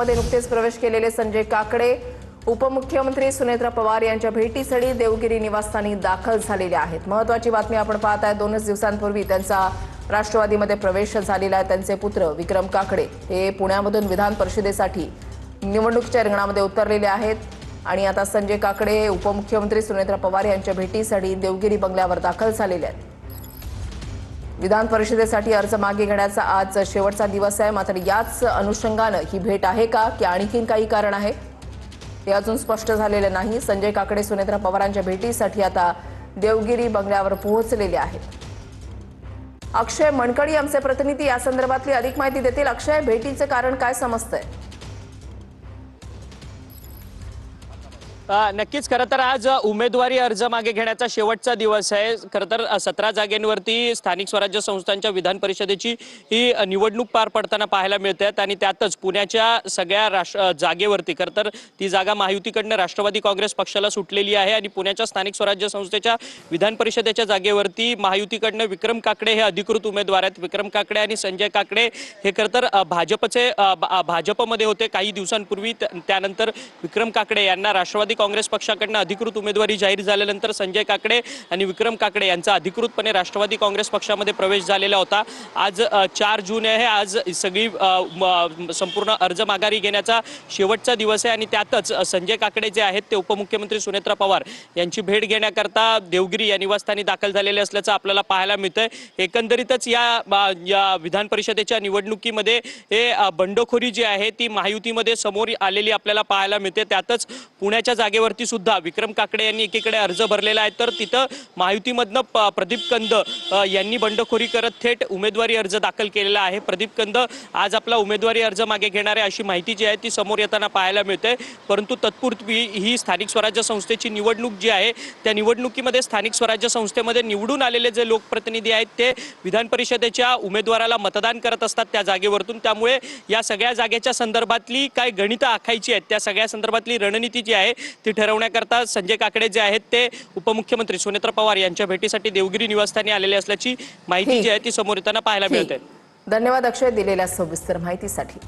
मध्ये नुकतेच प्रवेश केलेले संजय काकडे उपमुख्यमंत्री सुनेत्रा पवार यांच्या भेटीसाठी देवगिरी निवासस्थानी दाखल झालेले आहेत। महत्त्वाची बातमी आपण पाहत आहे। 2 दिवसांपूर्वी त्यांचा राष्ट्रवादीमध्ये प्रवेश झालेला आहे। त्यांचे पुत्र विक्रम काकडे हे पुण्यामधून विधान परिषदेसाठी निवडणुकीच्या रिंगणामध्ये उतरलेले आहेत आणि आता संजय काकडे उपमुख्यमंत्री सुनेत्रा पवार यांच्या भेटीसाठी देवगिरी बंगल्यावर दाखल झालेले आहेत। विधान परिषदेसाठी अर्ज मागे घेण्याचा आज शेवटचा दिवस आहे। मात्र याच अनुषंगाने ही भेट आहे का की आणखीन काही कारण आहे हे अजून स्पष्ट झालेले नाही। संजय काकडे सुनेत्रा पवारांच्या भेटीसाठी आता देवगिरी बंगल्यावर पोहोचलेले आहेत। अक्षय मनकडी आमचे प्रतिनिधी या संदर्भातली अधिक माहिती देतील। अक्षय, भेटीचे कारण काय समजतंय? नक्कीच खरं तर आज उमेदवारी अर्ज मागे घेण्याचा शेवटचा दिवस आहे। खरं तर 17 जागेंवरती स्थानिक स्वराज्य संस्थांच्या विधान परिषदेची ही निवडणूक पार पडताना पाहायला मिळते आणि त्यातच पुण्याच्या सगळ्या जागेवरती खरं तर ती जागा महायुतीकडनं राष्ट्रवादी काँग्रेस पक्षाला सुटलेली आहे आणि पुण्याच्या स्थानिक स्वराज्य संस्थेच्या विधान परिषदेच्या जागेवरती महायुतीकडनं विक्रम काकडे हे अधिकृत उमेदवार आहेत। विक्रम काकडे आणि संजय काकडे हे खरं तर भाजपमध्ये होते काही दिवसांपूर्वी। त्यानंतर विक्रम काकडे यांना राष्ट्रवादी काँग्रेस पक्षाकडून अधिकृत उमेदवारी जाहीर झाल्यानंतर संजय काकडे आणि विक्रम काकडे यांचा अधिकृतपणे राष्ट्रवादी काँग्रेस पक्षामध्ये प्रवेश झालेला होता। आज 4 जून आहे। आज सगळी संपूर्ण अर्ज माघारी घेण्याचा शेवटचा दिवस आहे आणि त्यातच संजय काकडे जे आहेत ते उपमुख्यमंत्री सुनेत्रा पवार यांची भेट घेण्याकरता देवगिरी या निवासस्थानी दाखल झालेले असल्याचं आपल्याला पाहायला मिळतंय। एकंदरीतच या विधान परिषदेच्या निवडणुकीमध्ये हे बंडखोरी जी आहे ती महायुतीमध्ये समोर आलेली आपल्याला पाहायला मिळते। त्यातच पुण्याच्या जागेवरती सुद्धा विक्रम काकडे यांनी एकीकडे अर्ज भरलेला आहे तर तिथं महायुतीमधनं प्रदीप कंद यांनी बंडखोरी करत थेट उमेदवारी अर्ज दाखल केलेला आहे। प्रदीप कंद आज आपला उमेदवारी अर्ज मागे घेणार आहे अशी माहिती जी आहे ती समोर येताना पाहायला मिळते। परंतु तत्पूर्वी ही स्थानिक स्वराज्य संस्थेची निवडणूक जी आहे त्या निवडणुकीमध्ये स्थानिक स्वराज्य संस्थेमध्ये निवडून आलेले जे लोकप्रतिनिधी आहेत ते विधान परिषदेच्या उमेदवाराला मतदान करत असतात त्या जागेवरतून। त्यामुळे या सगळ्या जागेच्या संदर्भातली काय गणितं आखायची आहेत त्या सगळ्या संदर्भातली रणनीती जी आहे ती ठरवण्याकरता संजय काकडे जे आहेत ते उपमुख्यमंत्री सुनेत्रा पवार यांच्या भेटीसाठी देवगिरी निवासस्थानी आलेले असल्याची माहिती जी आहे ती समोर येताना पाहायला मिळते। धन्यवाद अक्षय दिलेल्या सविस्तर माहितीसाठी।